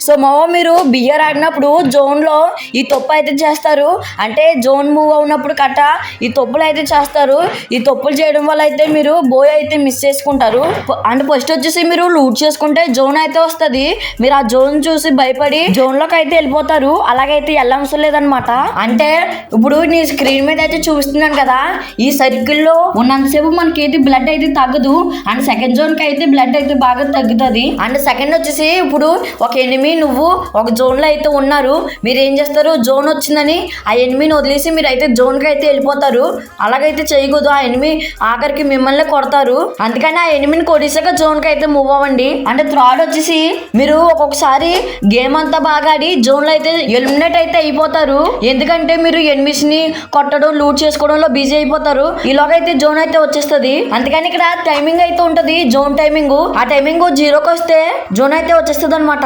So మీరు beer ఆడినప్పుడు జోన్లో ఈ తప్పు అయితే చేస్తారు. అంటే జోన్ మూవ్ అవునప్పుడు కట్ట ఈ తప్పులు అయితే చేస్తారు. ఈ తప్పులు చేయడం వల్ల అయితే మీరు బోయ్ అయితే మిస్ చేసుకుంటారు. అండ్ ఫస్ట్ వచ్చేసి మీరు లూట్ చేసుకుంటే జోన్ అయితే వస్తుంది. మీరు ఆ జోన్ చూసి భయపడి జోన్లోకి అయితే వెళ్ళిపోతారు. అలాగైతే వెళ్ళవసరం లేదనమాట. అంటే ఇప్పుడు నీ స్క్రీన్ మీద అయితే చూపిస్తున్నాను కదా, ఈ సర్కిల్లో ఉన్నంతసేపు మనకి అయితే బ్లడ్ అయితే తగ్గదు. అండ్ సెకండ్ జోన్ కి అయితే బ్లడ్ అయితే బాగా తగ్గుతుంది. అండ్ సెకండ్ వచ్చేసి ఇప్పుడు ఒక ఎనిమి నువ్వు ఒక జోన్ లో అయితే ఉన్నారు. మీరు ఏం చేస్తారు, జోన్ వచ్చిందని ఆ ఎనిమిని వదిలేసి మీరు అయితే జోన్ కి అయితే వెళ్ళిపోతారు. అలాగైతే చేయకూడదు. ఆ ఎనిమి ఆఖరికి మిమ్మల్ని కొడతారు. అందుకని ఆ ఎనిమిని కొడిసాక జోన్ కి అయితే మూవ్ అవ్వండి. అంటే థర్డ్ వచ్చేసి మీరు ఒక్కొక్కసారి గేమ్ అంతా బాగా ఆడి జోన్ లో అయితే ఎలిమినేట్ అయితే అయిపోతారు. ఎందుకంటే మీరు ఎనిమిస్ ని కొట్టడం లూట్ చేసుకోవడంలో బిజీ అయిపోతారు. ఈలోగైతే జోన్ అయితే వచ్చేస్తుంది. అందుకని ఇక్కడ టైమింగ్ అయితే ఉంటది, జోన్ టైమింగ్. ఆ టైమింగ్ 0కి వస్తే జోన్ అయితే వచ్చేస్తుంది అనమాట.